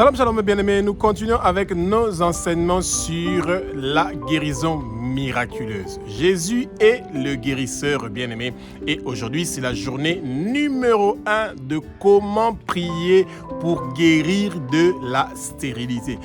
Shalom, shalom, mes bien-aimés. Nous continuons avec nos enseignements sur la guérison miraculeuse. Jésus est le guérisseur bien-aimé. Et aujourd'hui, c'est la journée numéro 1 de comment prier pour guérir de la stérilité.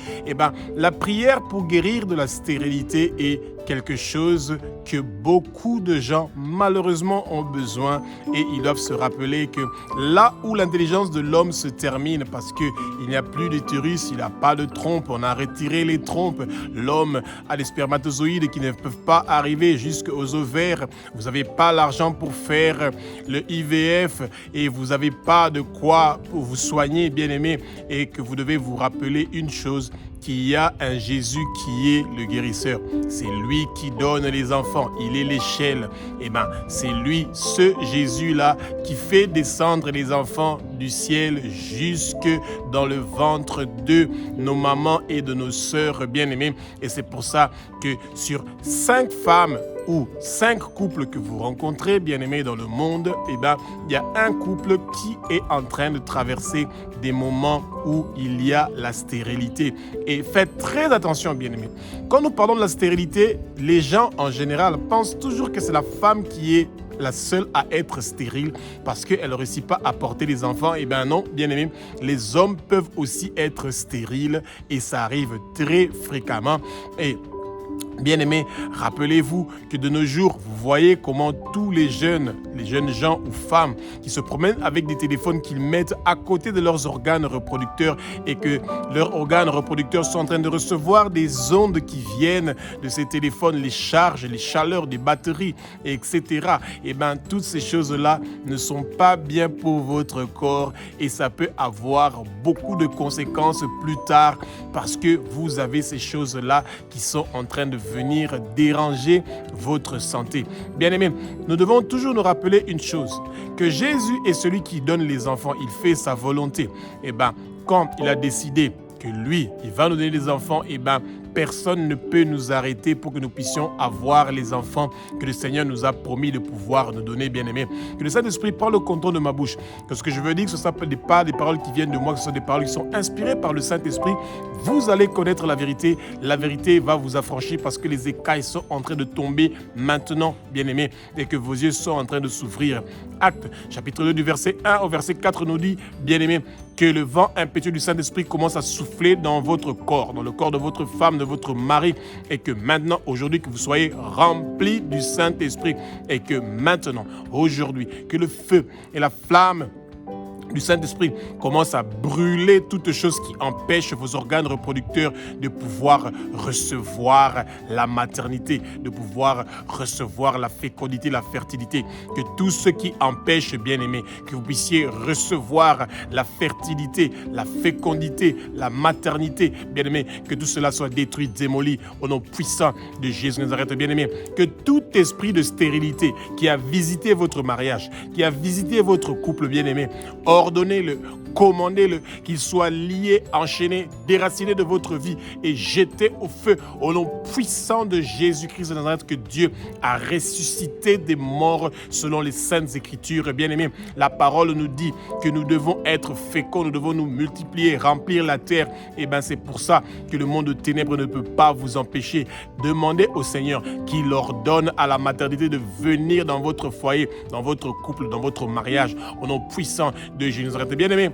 La prière pour guérir de la stérilité est quelque chose que beaucoup de gens malheureusement ont besoin, et ils doivent se rappeler que là où l'intelligence de l'homme se termine, parce qu'il n'y a plus d'utérus, il n'y a pas de trompe, on a retiré les trompes, l'homme a des spermatozoïdes qui ne peuvent pas arriver jusqu'aux ovaires, vous n'avez pas l'argent pour faire le IVF et vous n'avez pas de quoi pour vous soigner, bien aimé, et que vous devez vous rappeler une chose, qu'il y a un Jésus qui est le guérisseur. C'est lui qui donne les enfants. Il est l'échelle. C'est lui, ce Jésus-là, qui fait descendre les enfants du ciel jusque dans le ventre de nos mamans et de nos sœurs bien-aimées. Et c'est pour ça que sur 5 femmes ou 5 couples que vous rencontrez, bien-aimés, dans le monde, il y a un couple qui est en train de traverser des moments où il y a la stérilité. Et faites très attention, bien-aimés. Quand nous parlons de la stérilité, les gens en général pensent toujours que c'est la femme qui est la seule à être stérile parce qu'elle ne réussit pas à porter les enfants. Non, bien aimé, les hommes peuvent aussi être stériles et ça arrive très fréquemment. Et bien aimé, rappelez-vous que de nos jours, vous voyez comment tous les jeunes gens ou femmes qui se promènent avec des téléphones qu'ils mettent à côté de leurs organes reproducteurs et que leurs organes reproducteurs sont en train de recevoir des ondes qui viennent de ces téléphones, les charges, les chaleurs des batteries, etc. Toutes ces choses-là ne sont pas bien pour votre corps et ça peut avoir beaucoup de conséquences plus tard parce que vous avez ces choses-là qui sont en train de venir déranger votre santé. Bien-aimés, nous devons toujours nous rappeler une chose, que Jésus est celui qui donne les enfants, il fait sa volonté. Quand il a décidé que lui, il va nous donner les enfants, personne ne peut nous arrêter pour que nous puissions avoir les enfants que le Seigneur nous a promis de pouvoir nous donner, bien-aimés. Que le Saint-Esprit prenne le contrôle de ma bouche. Que ce que je veux dire, que ce ne sont pas des paroles qui viennent de moi, que ce sont des paroles qui sont inspirées par le Saint-Esprit. Vous allez connaître la vérité. La vérité va vous affranchir parce que les écailles sont en train de tomber maintenant, bien-aimés, et que vos yeux sont en train de s'ouvrir. Actes, chapitre 2, du verset 1 au verset 4 nous dit, bien-aimés, que le vent impétueux du Saint-Esprit commence à souffler dans votre corps, dans le corps de votre femme, de votre mari, et que maintenant, aujourd'hui, que vous soyez remplis du Saint-Esprit, et que maintenant, aujourd'hui, que le feu et la flamme du Saint-Esprit commence à brûler toutes choses qui empêchent vos organes reproducteurs de pouvoir recevoir la maternité, de pouvoir recevoir la fécondité, la fertilité. Que tout ce qui empêche, bien-aimé, que vous puissiez recevoir la fertilité, la fécondité, la maternité, bien-aimé, que tout cela soit détruit, démoli au nom puissant de Jésus de Nazareth, bien-aimé. Que tout esprit de stérilité qui a visité votre mariage, qui a visité votre couple, bien-aimé, ordonnez-le, commandez-le, qu'il soit lié, enchaîné, déraciné de votre vie et jeté au feu au nom puissant de Jésus-Christ de Nazareth, que Dieu a ressuscité des morts selon les saintes écritures. Bien-aimés, la parole nous dit que nous devons être féconds, nous devons nous multiplier, remplir la terre. C'est pour ça que le monde de ténèbres ne peut pas vous empêcher. Demandez au Seigneur qu'il ordonne à la maternité de venir dans votre foyer, dans votre couple, dans votre mariage, au nom puissant de Jésus de Nazareth. Bien-aimés,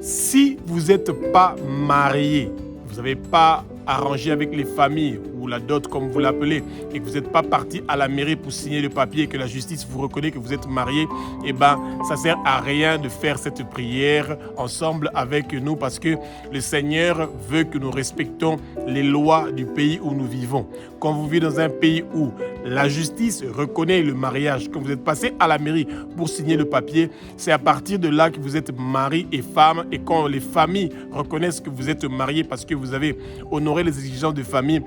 si vous n'êtes pas marié, vous n'avez pas arrangé avec les familles ou la dot comme vous l'appelez et que vous n'êtes pas parti à la mairie pour signer le papier et que la justice vous reconnaît que vous êtes marié, ça ne sert à rien de faire cette prière ensemble avec nous parce que le Seigneur veut que nous respectons les lois du pays où nous vivons. Quand vous vivez dans un pays où la justice reconnaît le mariage, quand vous êtes passé à la mairie pour signer le papier, c'est à partir de là que vous êtes mari et femme, et quand les familles reconnaissent que vous êtes mariés parce que vous avez honoré les exigences de famille,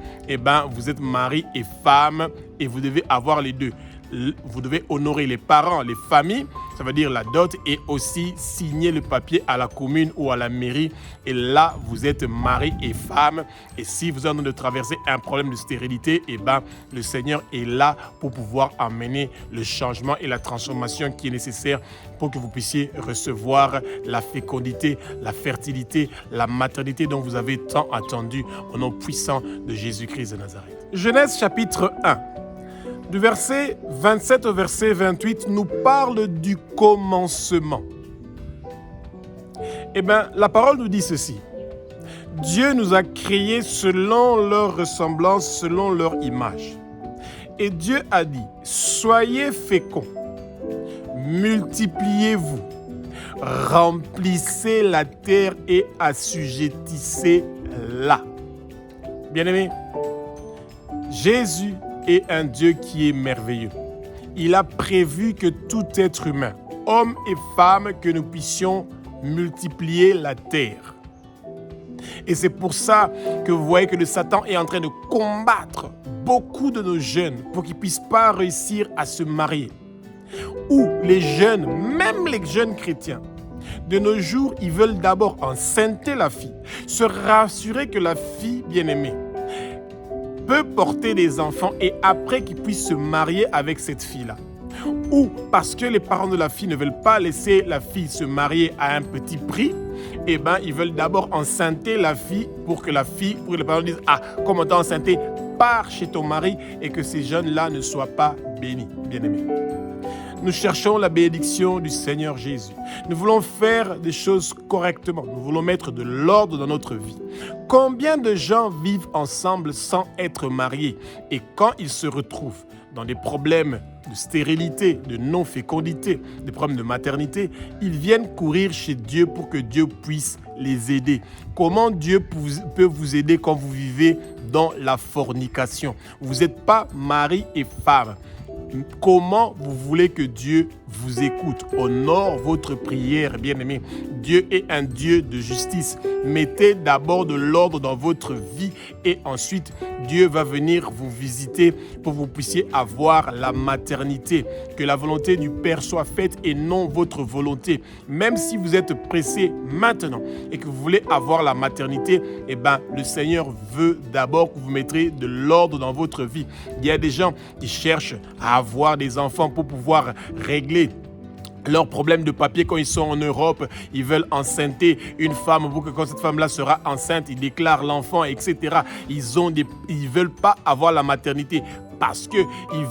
vous êtes mari et femme et vous devez avoir les deux. Vous devez honorer les parents, les familles, ça veut dire la dot, et aussi signer le papier à la commune ou à la mairie. Et là, vous êtes mari et femme. Et si vous êtes en train de traverser un problème de stérilité, eh ben, le Seigneur est là pour pouvoir amener le changement et la transformation qui est nécessaire pour que vous puissiez recevoir la fécondité, la fertilité, la maternité dont vous avez tant attendu au nom puissant de Jésus-Christ de Nazareth. Genèse chapitre 1. Du verset 27 au verset 28 nous parle du commencement. Eh bien, la parole nous dit ceci. Dieu nous a créés selon leur ressemblance, selon leur image. Et Dieu a dit, soyez féconds, multipliez-vous, remplissez la terre et assujettissez-la. Bien-aimés, Jésus est un Dieu qui est merveilleux. Il a prévu que tout être humain, homme et femme, que nous puissions multiplier la terre. Et c'est pour ça que vous voyez que le Satan est en train de combattre beaucoup de nos jeunes pour qu'ils ne puissent pas réussir à se marier. Ou les jeunes, même les jeunes chrétiens, de nos jours, ils veulent d'abord enceinte la fille, se rassurer que la fille bien-aimée peut porter des enfants et après qu'ils puissent se marier avec cette fille-là. Ou parce que les parents de la fille ne veulent pas laisser la fille se marier à un petit prix, eh ben, ils veulent d'abord enceinter la fille pour que les parents disent « Ah, comment t'as enceinté, pars chez ton mari » et que ces jeunes-là ne soient pas bénis, bien-aimés. Nous cherchons la bénédiction du Seigneur Jésus. Nous voulons faire des choses correctement. Nous voulons mettre de l'ordre dans notre vie. Combien de gens vivent ensemble sans être mariés? Et quand ils se retrouvent dans des problèmes de stérilité, de non-fécondité, des problèmes de maternité, ils viennent courir chez Dieu pour que Dieu puisse les aider. Comment Dieu peut vous aider quand vous vivez dans la fornication? Vous n'êtes pas mari et femme. Comment vous voulez que Dieu vous écoute? Honore votre prière, bien-aimé. Dieu est un Dieu de justice. Mettez d'abord de l'ordre dans votre vie et ensuite Dieu va venir vous visiter pour que vous puissiez avoir la maternité. Que la volonté du Père soit faite et non votre volonté. Même si vous êtes pressé maintenant et que vous voulez avoir la maternité, eh ben, le Seigneur veut d'abord que vous mettrez de l'ordre dans votre vie. Il y a des gens qui cherchent à avoir des enfants pour pouvoir régler leurs problèmes de papier quand ils sont en Europe. Ils veulent enceinter une femme pour que quand cette femme-là sera enceinte, ils déclarent l'enfant, etc. Ils ne veulent pas avoir la maternité parce qu'ils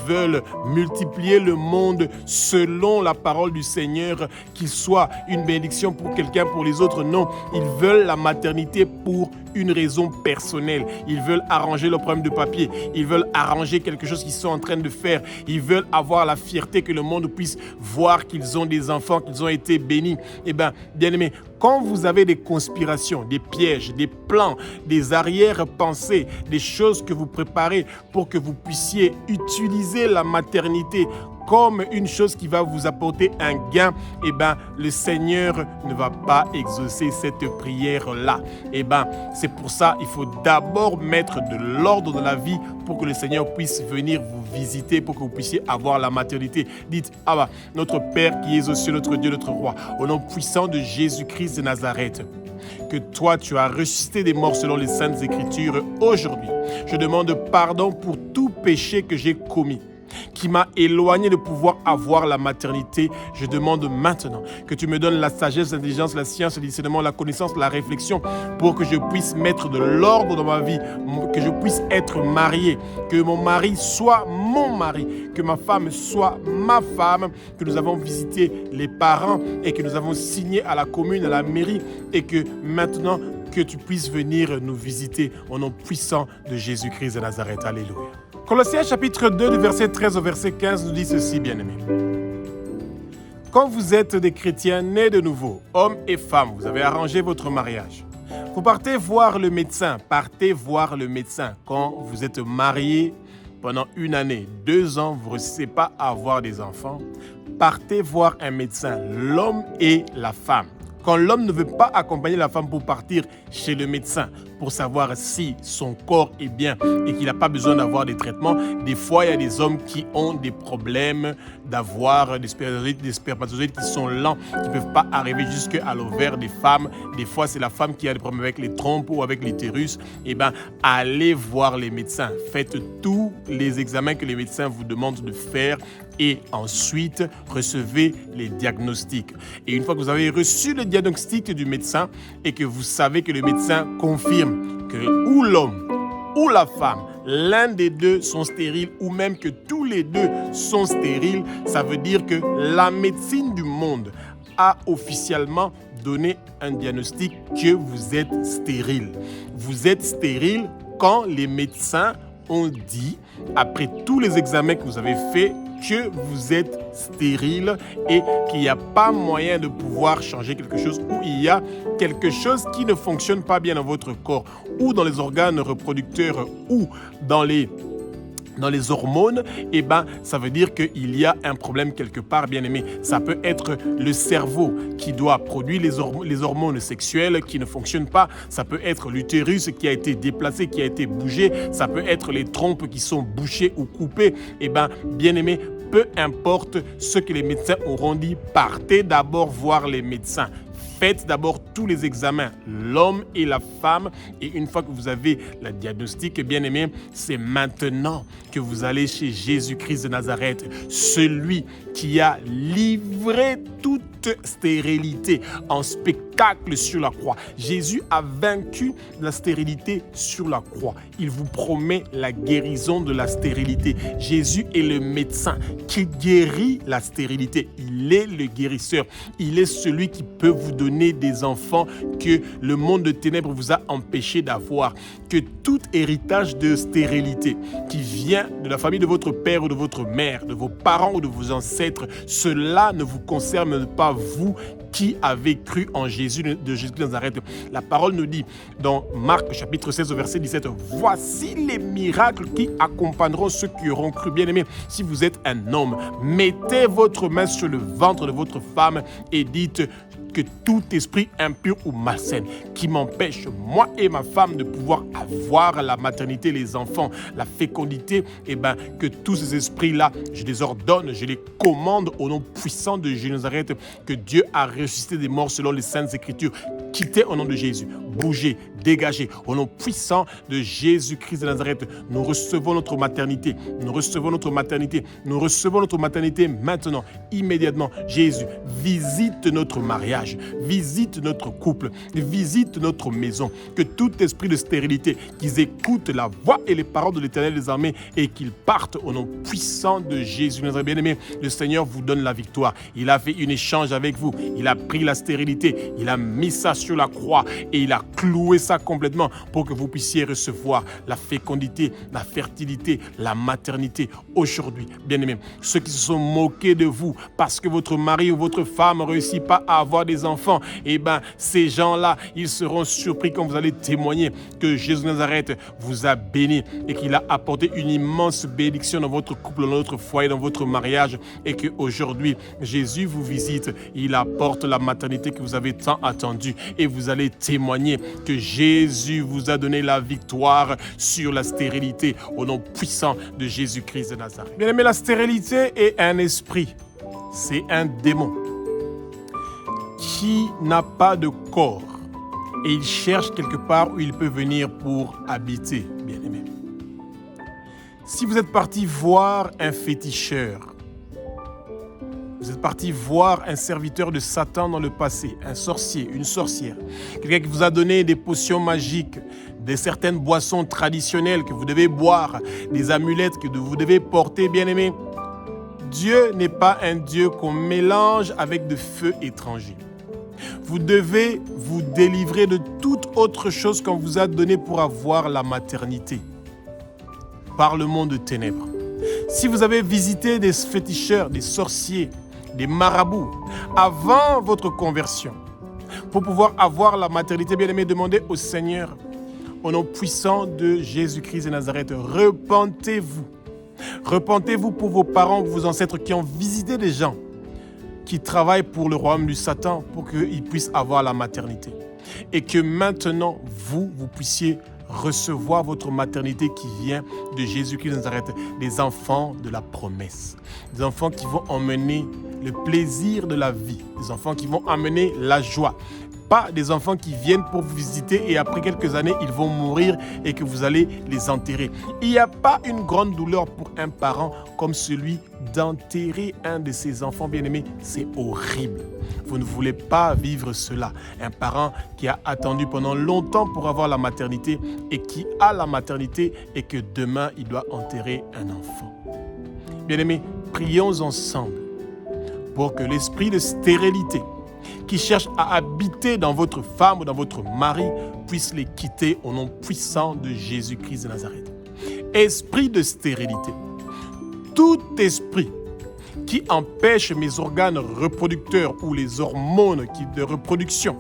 veulent multiplier le monde selon la parole du Seigneur, qu'il soit une bénédiction pour quelqu'un, pour les autres. Non, ils veulent la maternité pour une raison personnelle. Ils veulent arranger le problème de papier. Ils veulent arranger quelque chose qu'ils sont en train de faire. Ils veulent avoir la fierté que le monde puisse voir qu'ils ont des enfants, qu'ils ont été bénis. Eh bien, bien-aimés, quand vous avez des conspirations, des pièges, des plans, des arrière-pensées, des choses que vous préparez pour que vous puissiez utiliser la maternité comme une chose qui va vous apporter un gain, eh bien, le Seigneur ne va pas exaucer cette prière-là. Eh bien, c'est pour ça qu'il faut d'abord mettre de l'ordre dans la vie pour que le Seigneur puisse venir vous visiter, pour que vous puissiez avoir la maternité. Dites, ah bah, notre Père qui es aux cieux, notre Dieu, notre Roi, au nom puissant de Jésus-Christ de Nazareth, que toi, tu as ressuscité des morts selon les Saintes Écritures aujourd'hui. Je demande pardon pour tout péché que j'ai commis, qui m'a éloigné de pouvoir avoir la maternité. Je demande maintenant que tu me donnes la sagesse, l'intelligence, la science, le discernement, la connaissance, la réflexion pour que je puisse mettre de l'ordre dans ma vie, que je puisse être marié, que mon mari soit mon mari, que ma femme soit ma femme, que nous avons visité les parents et que nous avons signé à la commune, à la mairie et que maintenant que tu puisses venir nous visiter au nom puissant de Jésus-Christ de Nazareth. Alléluia. Colossiens chapitre 2, du verset 13 au verset 15 nous dit ceci, bien-aimés. Quand vous êtes des chrétiens nés de nouveau, hommes et femmes, vous avez arrangé votre mariage. Vous partez voir le médecin. Quand vous êtes mariés pendant 1 année, 2 ans, vous ne réussissez pas à avoir des enfants. Partez voir un médecin, l'homme et la femme. Quand l'homme ne veut pas accompagner la femme pour partir chez le médecin, pour savoir si son corps est bien et qu'il n'a pas besoin d'avoir des traitements, des fois, il y a des hommes qui ont des problèmes d'avoir des spermatozoïdes qui sont lents, qui ne peuvent pas arriver jusqu'à l'ovaire des femmes. Des fois, c'est la femme qui a des problèmes avec les trompes ou avec l'utérus. Eh bien, allez voir les médecins. Faites tous les examens que les médecins vous demandent de faire et ensuite recevez les diagnostics. Et une fois que vous avez reçu le diagnostic du médecin et que vous savez que le médecin confirme que ou l'homme ou la femme, l'un des deux sont stériles ou même que tous les deux sont stériles, ça veut dire que la médecine du monde a officiellement donné un diagnostic que vous êtes stérile. Vous êtes stérile quand les médecins ont dit, après tous les examens que vous avez faits, que vous êtes stérile et qu'il n'y a pas moyen de pouvoir changer quelque chose ou il y a quelque chose qui ne fonctionne pas bien dans votre corps ou dans les organes reproducteurs ou dans les hormones, eh ben, ça veut dire qu'il y a un problème quelque part, bien aimé. Ça peut être le cerveau qui doit produire les hormones sexuelles qui ne fonctionnent pas. Ça peut être l'utérus qui a été déplacé, qui a été bougé. Ça peut être les trompes qui sont bouchées ou coupées. Eh ben, bien aimé, peu importe ce que les médecins auront dit, partez d'abord voir les médecins. Faites d'abord tous les examens, l'homme et la femme. Et une fois que vous avez le diagnostic, bien aimé, c'est maintenant que vous allez chez Jésus-Christ de Nazareth, celui qui a livré toute stérilité en spectacle sur la croix. Jésus a vaincu la stérilité sur la croix. Il vous promet la guérison de la stérilité. Jésus est le médecin qui guérit la stérilité. Il est le guérisseur. Il est celui qui peut vous donner des enfants que le monde de ténèbres vous a empêché d'avoir. Que tout héritage de stérilité qui vient de la famille de votre père ou de votre mère, de vos parents ou de vos ancêtres, cela ne vous concerne pas vous qui avez cru en Jésus de Jésus de Nazareth. La parole nous dit dans Marc chapitre 16 verset 17, voici les miracles qui accompagneront ceux qui auront cru. Bien aimé, si vous êtes un homme, mettez votre main sur le ventre de votre femme et dites que tout esprit impur ou malsain qui m'empêche, moi et ma femme, de pouvoir avoir la maternité, les enfants, la fécondité, eh ben, que tous ces esprits-là, je les ordonne, je les commande au nom puissant de Jésus de Nazareth, que Dieu a ressuscité des morts selon les Saintes Écritures. Quittez au nom de Jésus, bougez, dégagez, au nom puissant de Jésus-Christ de Nazareth. Nous recevons notre maternité, nous recevons notre maternité, nous recevons notre maternité maintenant, immédiatement. Jésus, visite notre mariage, visite notre couple, visite notre maison. Que tout esprit de stérilité, qu'ils écoutent la voix et les paroles de l'Éternel des armées et qu'ils partent au nom puissant de Jésus. Bien-aimés, le Seigneur vous donne la victoire. Il a fait un échange avec vous. Il a pris la stérilité, il a mis ça sur la croix et il a cloué ça complètement pour que vous puissiez recevoir la fécondité, la fertilité, la maternité aujourd'hui. Bien-aimés, ceux qui se sont moqués de vous parce que votre mari ou votre femme ne réussit pas à avoir des enfants, eh bien, ces gens-là, ils seront surpris quand vous allez témoigner que Jésus de Nazareth vous a béni et qu'il a apporté une immense bénédiction dans votre couple, dans votre foyer, dans votre mariage et qu'aujourd'hui, Jésus vous visite. Il apporte la maternité que vous avez tant attendue et vous allez témoigner que Jésus vous a donné la victoire sur la stérilité au nom puissant de Jésus-Christ de Nazareth. Bien aimé, la stérilité est un esprit, c'est un démon qui n'a pas de corps et il cherche quelque part où il peut venir pour habiter, bien aimé. Si vous êtes parti voir un féticheur, vous êtes parti voir un serviteur de Satan dans le passé, un sorcier, une sorcière, quelqu'un qui vous a donné des potions magiques, des certaines boissons traditionnelles que vous devez boire, des amulettes que vous devez porter, bien aimé. Dieu n'est pas un Dieu qu'on mélange avec de feux étrangers. Vous devez vous délivrer de toute autre chose qu'on vous a donné pour avoir la maternité par le monde de ténèbres. Si vous avez visité des féticheurs, des sorciers, des marabouts avant votre conversion, pour pouvoir avoir la maternité, bien aimé, demandez au Seigneur, au nom puissant de Jésus-Christ de Nazareth, repentez-vous. Repentez-vous pour vos parents, vos ancêtres qui ont visité des gens qui travaillent pour le royaume du Satan pour qu'ils puissent avoir la maternité. Et que maintenant, vous puissiez recevoir votre maternité qui vient de Jésus-Christ de Nazareth, des enfants de la promesse, des enfants qui vont emmener le plaisir de la vie, des enfants qui vont amener la joie. Pas des enfants qui viennent pour vous visiter et après quelques années, ils vont mourir et que vous allez les enterrer. Il n'y a pas une grande douleur pour un parent comme celui d'enterrer un de ses enfants bien-aimés. C'est horrible. Vous ne voulez pas vivre cela. Un parent qui a attendu pendant longtemps pour avoir la maternité et qui a la maternité et que demain, il doit enterrer un enfant. Bien-aimés, prions ensemble pour que l'esprit de stérilité qui cherche à habiter dans votre femme ou dans votre mari puisse les quitter au nom puissant de Jésus-Christ de Nazareth. Esprit de stérilité, tout esprit qui empêche mes organes reproducteurs ou les hormones de reproduction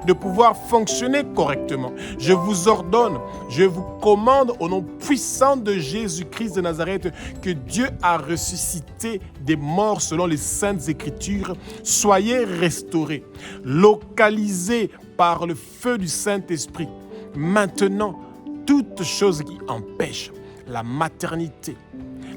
de pouvoir fonctionner correctement. Je vous ordonne, je vous commande au nom puissant de Jésus-Christ de Nazareth que Dieu a ressuscité des morts selon les Saintes Écritures. Soyez restaurés, localisés par le feu du Saint-Esprit. Maintenant, toute chose qui empêche la maternité,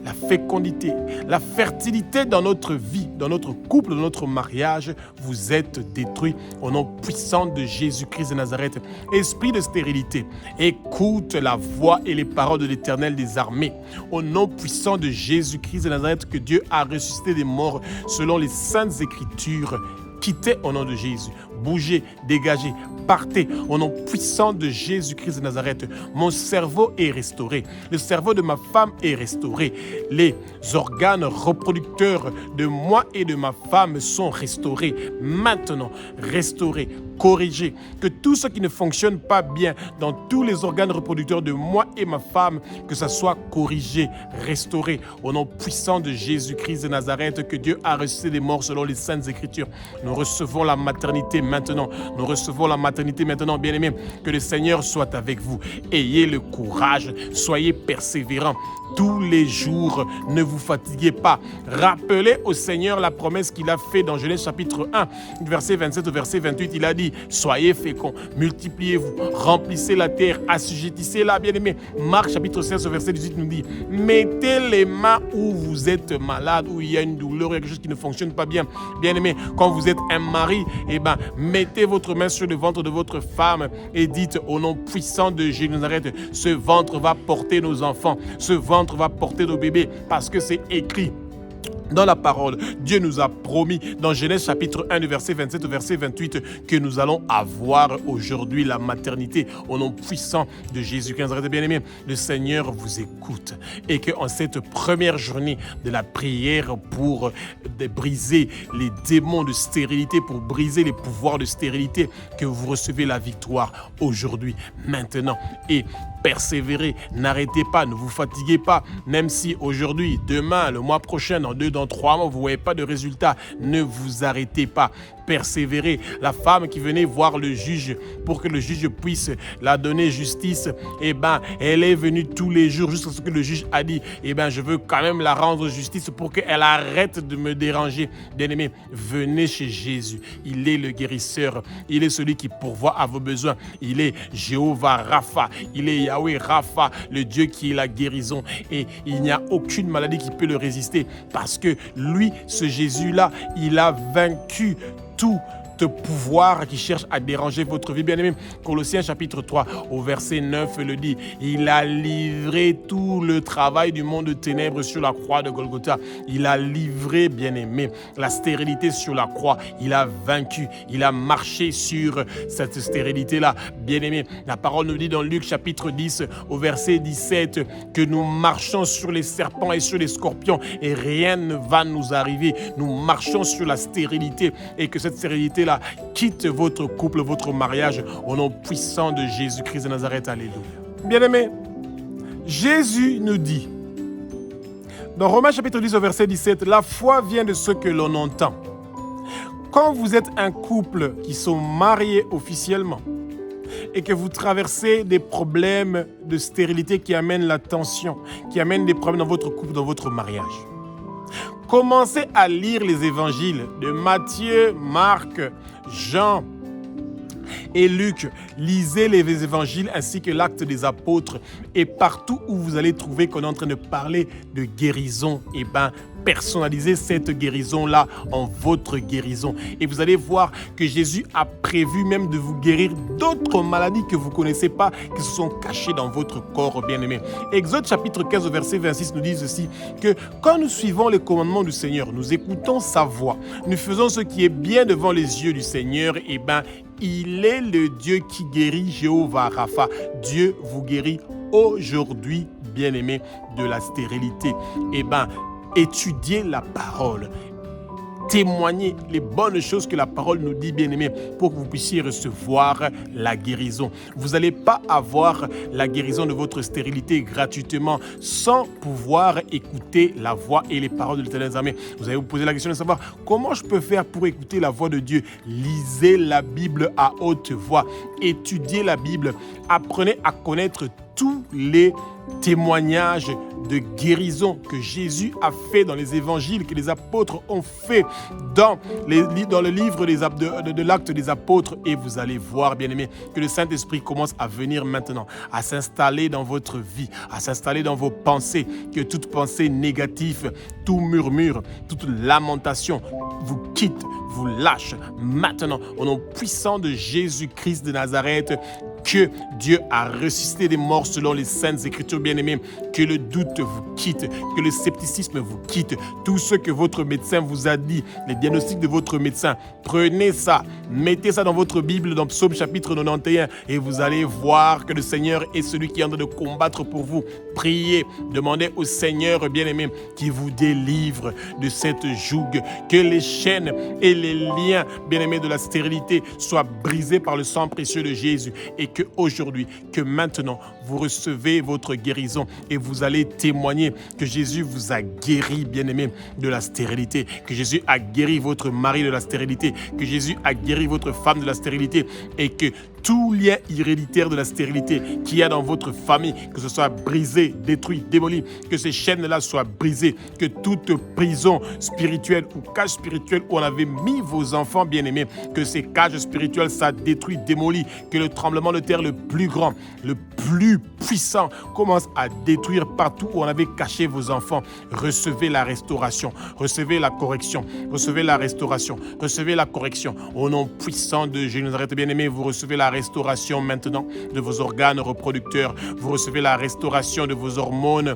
la fécondité, la fertilité dans notre vie, dans notre couple, dans notre mariage, vous êtes détruits au nom puissant de Jésus-Christ de Nazareth. Esprit de stérilité, écoute la voix et les paroles de l'Éternel des armées. Au nom puissant de Jésus-Christ de Nazareth, que Dieu a ressuscité des morts selon les Saintes Écritures. Quittez au nom de Jésus, bougez, dégagez, partez au nom puissant de Jésus-Christ de Nazareth. Mon cerveau est restauré, le cerveau de ma femme est restauré, les organes reproducteurs de moi et de ma femme sont restaurés. Maintenant, restaurés, corrigés, que tout ce qui ne fonctionne pas bien dans tous les organes reproducteurs de moi et ma femme, que ça soit corrigé, restauré au nom puissant de Jésus-Christ de Nazareth, que Dieu a ressuscité des morts selon les Saintes Écritures. Nous recevons la maternité maintenant. Nous recevons la maternité maintenant, bien-aimés. Que le Seigneur soit avec vous. Ayez le courage. Soyez persévérants. Tous les jours, ne vous fatiguez pas. Rappelez au Seigneur la promesse qu'il a faite dans Genèse chapitre 1, verset 27 au verset 28. Il a dit, soyez féconds, multipliez-vous, remplissez la terre, assujettissez-la, bien-aimés. Marc chapitre 16 au verset 18 nous dit, mettez les mains où vous êtes malade, où il y a une douleur, quelque chose qui ne fonctionne pas bien. Bien-aimés, quand vous êtes un mari, mettez votre main sur le ventre de votre femme et dites au nom puissant de Jésus de Nazareth, ce ventre va porter nos enfants, ce ventre va porter nos bébés, parce que c'est écrit dans la parole. Dieu nous a promis dans Genèse chapitre 1 du verset 27 au verset 28 que nous allons avoir aujourd'hui la maternité au nom puissant de Jésus-Christ. Bien-aimés, le Seigneur vous écoute et qu'en cette première journée de la prière pour briser les démons de stérilité, pour briser les pouvoirs de stérilité, que vous recevez la victoire aujourd'hui, maintenant, et persévérez, n'arrêtez pas, ne vous fatiguez pas, même si aujourd'hui, demain, le mois prochain, dans 3 mois, vous ne voyez pas de résultat, ne vous arrêtez pas. Persévérer. La femme qui venait voir le juge pour que le juge puisse la donner justice, elle est venue tous les jours jusqu'à ce que le juge a dit, je veux quand même la rendre justice pour qu'elle arrête de me déranger. Bien-aimés, venez chez Jésus. Il est le guérisseur. Il est celui qui pourvoit à vos besoins. Il est Jéhovah Rapha. Il est Yahweh Rapha, le Dieu qui est la guérison. Et il n'y a aucune maladie qui peut le résister parce que lui, ce Jésus-là, il a vaincu tout pouvoir qui cherche à déranger votre vie. Bien-aimé, Colossiens chapitre 3 au verset 9 le dit, il a livré tout le travail du monde de ténèbres sur la croix de Golgotha. Il a livré, bien-aimé, la stérilité sur la croix. Il a vaincu, il a marché sur cette stérilité-là. Bien-aimé, la parole nous dit dans Luc chapitre 10 au verset 17 que nous marchons sur les serpents et sur les scorpions et rien ne va nous arriver. Nous marchons sur la stérilité et que cette stérilité quitte votre couple, votre mariage, au nom puissant de Jésus-Christ de Nazareth. Alléluia. Bien-aimés, Jésus nous dit, dans Romains chapitre 10 au verset 17, la foi vient de ce que l'on entend. Quand vous êtes un couple qui sont mariés officiellement et que vous traversez des problèmes de stérilité qui amènent la tension, qui amènent des problèmes dans votre couple, dans votre mariage, commencez à lire les évangiles de Matthieu, Marc, Jean, et Luc. Lisez les évangiles ainsi que l'acte des apôtres. Et partout où vous allez trouver qu'on est en train de parler de guérison, personnalisez cette guérison-là en votre guérison. Et vous allez voir que Jésus a prévu même de vous guérir d'autres maladies que vous ne connaissez pas, qui se sont cachées dans votre corps bien-aimé. Exode chapitre 15, verset 26 nous dit ceci, que quand nous suivons les commandements du Seigneur, nous écoutons sa voix, nous faisons ce qui est bien devant les yeux du Seigneur, il est le Dieu qui guérit, Jéhovah Rapha. Dieu vous guérit aujourd'hui, bien-aimé, de la stérilité. Étudiez la parole. Témoignez les bonnes choses que la parole nous dit, bien-aimés, pour que vous puissiez recevoir la guérison. Vous n'allez pas avoir la guérison de votre stérilité gratuitement sans pouvoir écouter la voix et les paroles de l'Éternel des armées. Vous allez vous poser la question de savoir comment je peux faire pour écouter la voix de Dieu. Lisez la Bible à haute voix. Étudiez la Bible. Apprenez à connaître tous les témoignages de guérison que Jésus a fait dans les évangiles, que les apôtres ont fait dans le livre de l'acte des apôtres. Et vous allez voir, bien-aimés, que le Saint-Esprit commence à venir maintenant, à s'installer dans votre vie, à s'installer dans vos pensées, que toute pensée négative, tout murmure, toute lamentation vous quitte, vous lâche maintenant, au nom puissant de Jésus-Christ de Nazareth, que Dieu a ressuscité des morts selon les saintes écritures, bien-aimés, que le doute vous quitte, que le scepticisme vous quitte, tout ce que votre médecin vous a dit, les diagnostics de votre médecin, prenez ça, mettez ça dans votre Bible, dans Psaume chapitre 91, et vous allez voir que le Seigneur est celui qui est en train de combattre pour vous. Priez, demandez au Seigneur, bien-aimé, qui vous délivre de cette joug, que les chaînes et les liens, bien-aimés, de la stérilité soient brisés par le sang précieux de Jésus, et que aujourd'hui, que maintenant, vous recevez votre guérison et vous allez témoigner que Jésus vous a guéri, bien-aimé, de la stérilité, que Jésus a guéri votre mari de la stérilité, que Jésus a guéri votre femme de la stérilité, et que tout lien héréditaire de la stérilité qu'il y a dans votre famille, que ce soit brisé, détruit, démoli, que ces chaînes-là soient brisées, que toute prison spirituelle ou cage spirituelle où on avait mis vos enfants bien-aimés, que ces cages spirituelles soient détruites, démolies, que le tremblement de terre le plus grand, le plus puissant commence à détruire partout où on avait caché vos enfants. Recevez la restauration, recevez la correction, recevez la restauration, recevez la correction. Au nom puissant de Jésus, Nazareth, bien-aimés, vous recevez la restauration maintenant de vos organes reproducteurs. Vous recevez la restauration de vos hormones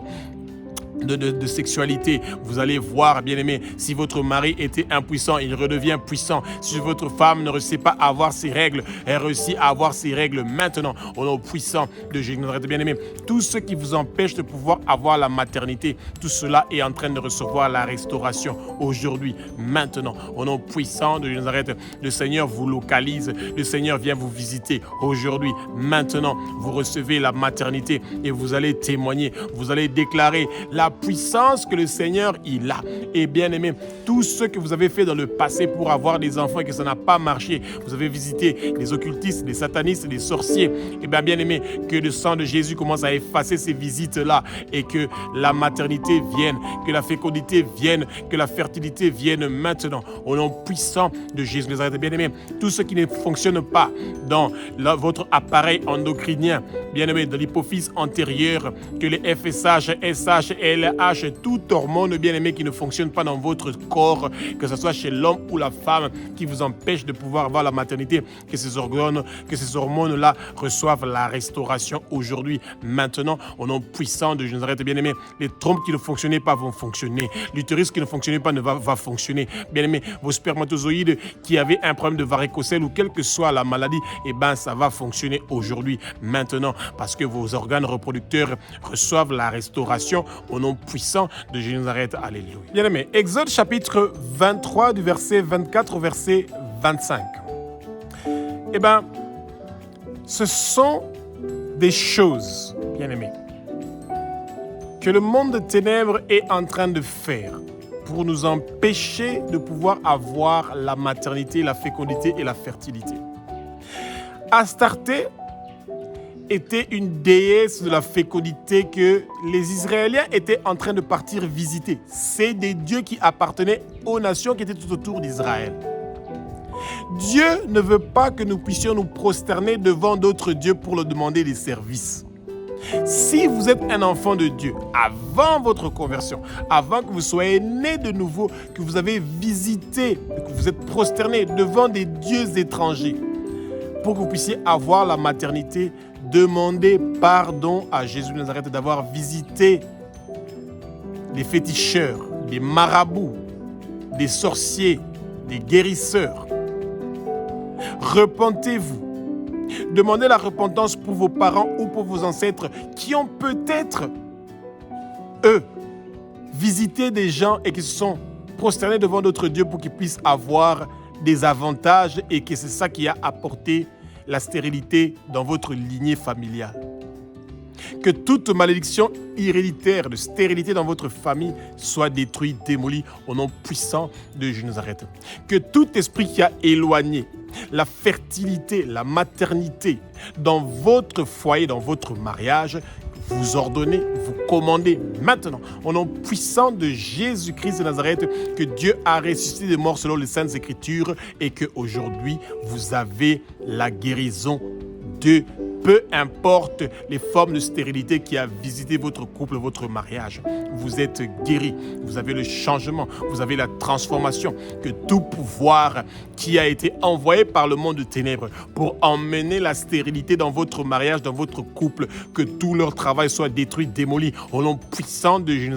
de sexualité. Vous allez voir, bien-aimé, si votre mari était impuissant, il redevient puissant. Si votre femme ne réussit pas à avoir ses règles, elle réussit à avoir ses règles maintenant, au nom puissant de Jésus, bien-aimé. Tout ce qui vous empêche de pouvoir avoir la maternité, tout cela est en train de recevoir la restauration aujourd'hui, maintenant, au nom puissant de Jésus. Le Seigneur vous localise, le Seigneur vient vous visiter aujourd'hui, maintenant. Vous recevez la maternité et vous allez témoigner, vous allez déclarer la puissance que le Seigneur il a. Et bien aimé, tout ce que vous avez fait dans le passé pour avoir des enfants et que ça n'a pas marché, vous avez visité les occultistes, les satanistes, les sorciers, et bien aimé, que le sang de Jésus commence à effacer ces visites-là et que la maternité vienne, que la fécondité vienne, que la fertilité vienne maintenant, au nom puissant de Jésus. Bien aimé, tout ce qui ne fonctionne pas dans votre appareil endocrinien, bien aimé, dans l'hypophyse antérieure, que les FSH, SH, LH, toute hormone bien-aimée qui ne fonctionne pas dans votre corps, que ce soit chez l'homme ou la femme, qui vous empêche de pouvoir avoir la maternité, que ces hormones-là reçoivent la restauration aujourd'hui, maintenant, au nom puissant de Jésus. Bien-aimé, les trompes qui ne fonctionnaient pas vont fonctionner, l'utérus qui ne fonctionnait pas va fonctionner. Bien-aimé, vos spermatozoïdes qui avaient un problème de varicocèle ou quelle que soit la maladie, ça va fonctionner aujourd'hui, maintenant, parce que vos organes reproducteurs reçoivent la restauration au nom puissant de Jésus. Alléluia. Bien aimé, Exode chapitre 23 du verset 24 au verset 25. Ce sont des choses, bien aimé, que le monde de ténèbres est en train de faire pour nous empêcher de pouvoir avoir la maternité, la fécondité et la fertilité. Astarté était une déesse de la fécondité que les Israéliens étaient en train de partir visiter. C'est des dieux qui appartenaient aux nations qui étaient tout autour d'Israël. Dieu ne veut pas que nous puissions nous prosterner devant d'autres dieux pour leur demander des services. Si vous êtes un enfant de Dieu, avant votre conversion, avant que vous soyez né de nouveau, que vous avez visité, que vous êtes prosterné devant des dieux étrangers, pour que vous puissiez avoir la maternité, demandez pardon à Jésus de Nazareth d'avoir visité des féticheurs, des marabouts, des sorciers, des guérisseurs. Repentez-vous. Demandez la repentance pour vos parents ou pour vos ancêtres qui ont peut-être, eux, visité des gens et qui se sont prosternés devant d'autres dieux pour qu'ils puissent avoir des avantages et que c'est ça qui a apporté la stérilité dans votre lignée familiale. Que toute malédiction héréditaire de stérilité dans votre famille soit détruite, démolie au nom puissant de Jésus de Nazareth. Que tout esprit qui a éloigné la fertilité, la maternité dans votre foyer, dans votre mariage, vous ordonnez, vous commandez maintenant, au nom puissant de Jésus-Christ de Nazareth, que Dieu a ressuscité des morts selon les Saintes Écritures et qu'aujourd'hui, vous avez la guérison de peu importe les formes de stérilité qui a visité votre couple, votre mariage. Vous êtes guéri, vous avez le changement, vous avez la transformation. Que tout pouvoir qui a été envoyé par le monde de ténèbres pour emmener la stérilité dans votre mariage, dans votre couple, que tout leur travail soit détruit, démoli au nom puissant de Jésus.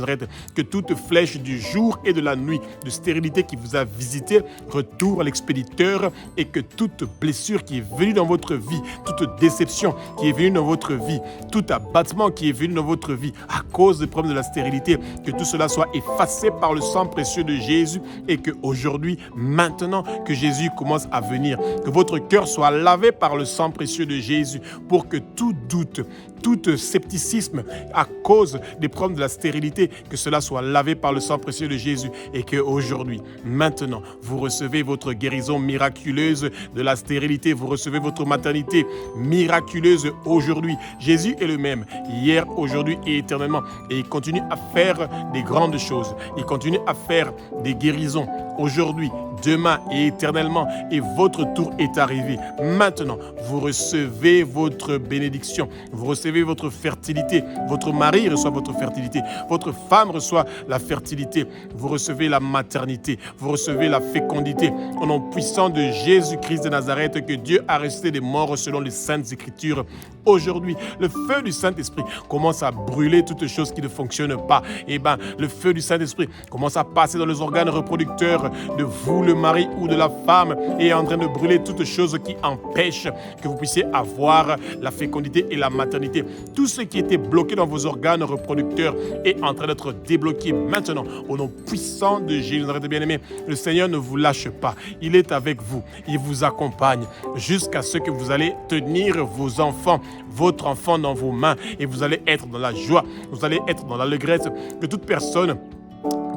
Que toute flèche du jour et de la nuit de stérilité qui vous a visité retourne à l'expéditeur et que toute blessure qui est venue dans votre vie, toute déception qui est venu dans votre vie, tout abattement qui est venu dans votre vie à cause des problèmes de la stérilité, que tout cela soit effacé par le sang précieux de Jésus et qu'aujourd'hui, maintenant que Jésus commence à venir, que votre cœur soit lavé par le sang précieux de Jésus pour que tout doute, tout scepticisme à cause des problèmes de la stérilité, que cela soit lavé par le sang précieux de Jésus et qu'aujourd'hui, maintenant, vous recevez votre guérison miraculeuse de la stérilité, vous recevez votre maternité miraculeuse aujourd'hui. Jésus est le même, hier, aujourd'hui et éternellement. Et il continue à faire des grandes choses. Il continue à faire des guérisons aujourd'hui, demain et éternellement. Et votre tour est arrivé. Maintenant, vous recevez votre bénédiction. Vous recevez votre fertilité. Votre mari reçoit votre fertilité. Votre femme reçoit la fertilité. Vous recevez la maternité. Vous recevez la fécondité. Au nom puissant de Jésus-Christ de Nazareth, que Dieu a ressuscité des morts selon les Saintes Écritures. Aujourd'hui, le feu du Saint-Esprit commence à brûler toutes choses qui ne fonctionnent pas. Et bien, le feu du Saint-Esprit commence à passer dans les organes reproducteurs de vous, le mari ou de la femme, et est en train de brûler toutes choses qui empêchent que vous puissiez avoir la fécondité et la maternité. Tout ce qui était bloqué dans vos organes reproducteurs est en train d'être débloqué maintenant. Au nom puissant de Jésus, bien-aimé, le Seigneur ne vous lâche pas. Il est avec vous. Il vous accompagne jusqu'à ce que vous allez tenir vos enfants, votre enfant dans vos mains, et vous allez être dans la joie, vous allez être dans l'allégresse. Que toute personne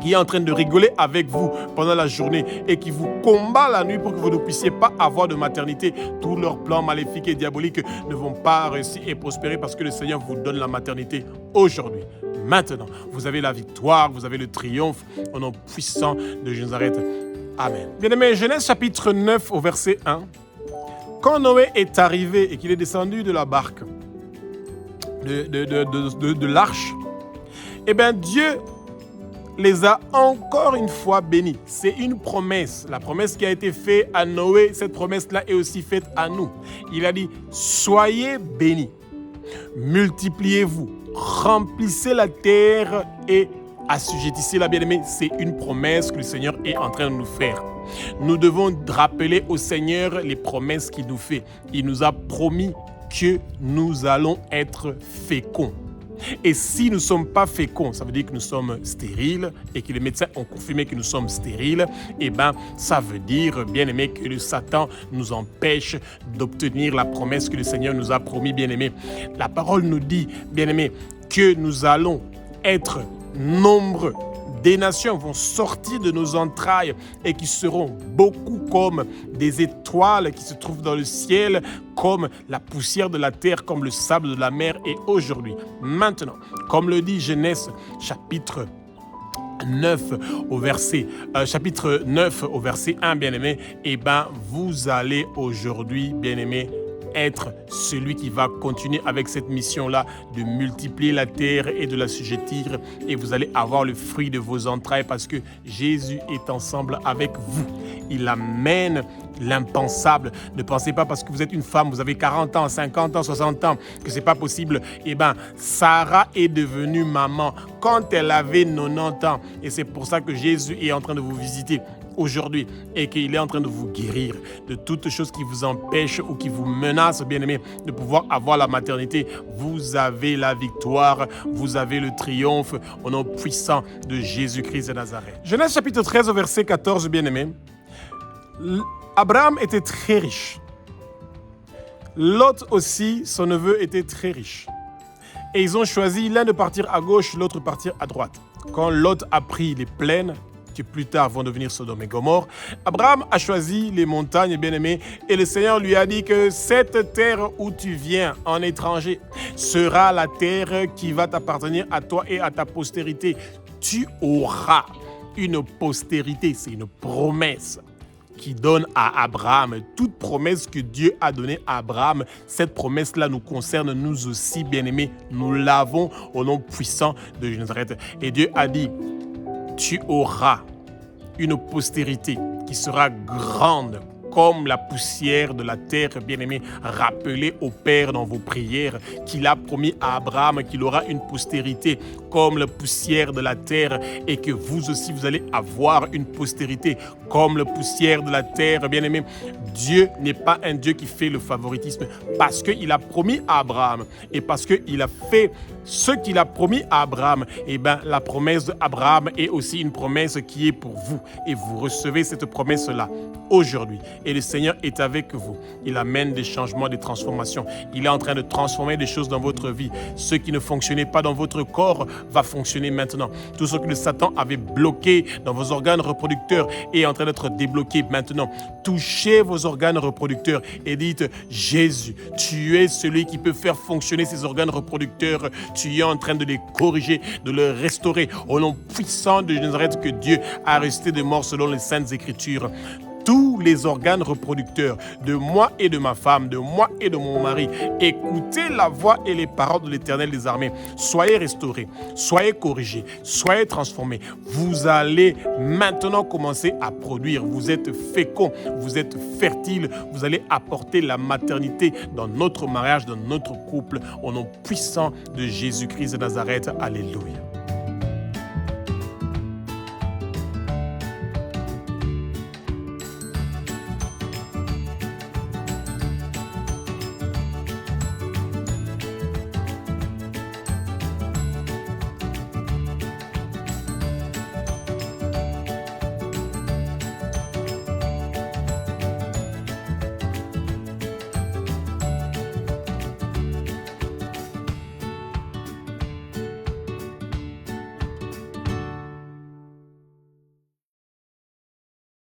qui est en train de rigoler avec vous pendant la journée et qui vous combat la nuit pour que vous ne puissiez pas avoir de maternité, tous leurs plans maléfiques et diaboliques ne vont pas réussir et prospérer parce que le Seigneur vous donne la maternité aujourd'hui. Maintenant, vous avez la victoire, vous avez le triomphe au nom puissant de Jésus de Nazareth. Amen. Bien-aimés, Genèse chapitre 9 au verset 1. Quand Noé est arrivé et qu'il est descendu de la barque, de l'arche, eh bien Dieu les a encore une fois bénis. C'est une promesse. La promesse qui a été faite à Noé, cette promesse-là est aussi faite à nous. Il a dit, soyez bénis, multipliez-vous, remplissez la terre et assujettissez-la, bien-aimée. C'est une promesse que le Seigneur est en train de nous faire. Nous devons rappeler au Seigneur les promesses qu'il nous fait. Il nous a promis que nous allons être féconds. Et si nous ne sommes pas féconds, ça veut dire que nous sommes stériles et que les médecins ont confirmé que nous sommes stériles, et bien ça veut dire, bien-aimé, que le Satan nous empêche d'obtenir la promesse que le Seigneur nous a promis, bien-aimé. La parole nous dit, bien-aimé, que nous allons être nombreux. Des nations vont sortir de nos entrailles et qui seront beaucoup comme des étoiles qui se trouvent dans le ciel, comme la poussière de la terre, comme le sable de la mer. Et aujourd'hui, maintenant, comme le dit Genèse chapitre chapitre 9 au verset 1, bien-aimé, eh bien, vous allez aujourd'hui, bien-aimé, être celui qui va continuer avec cette mission-là de multiplier la terre et de l'assujettir, et vous allez avoir le fruit de vos entrailles parce que Jésus est ensemble avec vous. Il amène l'impensable. Ne pensez pas parce que vous êtes une femme, vous avez 40 ans, 50 ans, 60 ans, que c'est pas possible. Eh bien, Sarah est devenue maman quand elle avait 90 ans. Et c'est pour ça que Jésus est en train de vous visiter aujourd'hui et qu'il est en train de vous guérir de toutes choses qui vous empêchent ou qui vous menacent, bien-aimés, de pouvoir avoir la maternité. Vous avez la victoire, vous avez le triomphe au nom puissant de Jésus-Christ de Nazareth. Genèse chapitre 13 au verset 14, bien-aimés. Abraham était très riche. Lot aussi, son neveu, était très riche. Et ils ont choisi l'un de partir à gauche, l'autre partir à droite. Quand Lot a pris les plaines, qui plus tard vont devenir Sodome et Gomorrhe, Abraham a choisi les montagnes, bien-aimés, et le Seigneur lui a dit que cette terre où tu viens en étranger sera la terre qui va t'appartenir à toi et à ta postérité. Tu auras une postérité, c'est une promesse qui donne à Abraham. Toute promesse que Dieu a donnée à Abraham, cette promesse-là nous concerne nous aussi, bien-aimés. Nous l'avons au nom puissant de Nazareth. Et Dieu a dit, tu auras une postérité qui sera grande comme la poussière de la terre, bien-aimé. Rappelez au Père dans vos prières qu'il a promis à Abraham qu'il aura une postérité comme la poussière de la terre et que vous aussi, vous allez avoir une postérité comme la poussière de la terre, bien-aimé. Dieu n'est pas un Dieu qui fait le favoritisme parce qu'il a promis à Abraham et parce qu'il a fait ce qu'il a promis à Abraham. Eh bien, la promesse d'Abraham est aussi une promesse qui est pour vous et vous recevez cette promesse-là aujourd'hui. Et le Seigneur est avec vous. Il amène des changements, des transformations. Il est en train de transformer des choses dans votre vie. Ce qui ne fonctionnait pas dans votre corps va fonctionner maintenant. Tout ce que le Satan avait bloqué dans vos organes reproducteurs est en train d'être débloqué maintenant. Touchez vos organes reproducteurs et dites, Jésus, tu es celui qui peut faire fonctionner ces organes reproducteurs. Tu es en train de les corriger, de les restaurer au nom puissant de Nazareth que Dieu a resté de mort selon les Saintes Écritures. Tous les organes reproducteurs de moi et de ma femme, de moi et de mon mari, écoutez la voix et les paroles de l'Éternel des armées. Soyez restaurés, soyez corrigés, soyez transformés. Vous allez maintenant commencer à produire. Vous êtes féconds, vous êtes fertiles. Vous allez apporter la maternité dans notre mariage, dans notre couple, au nom puissant de Jésus-Christ de Nazareth. Alléluia.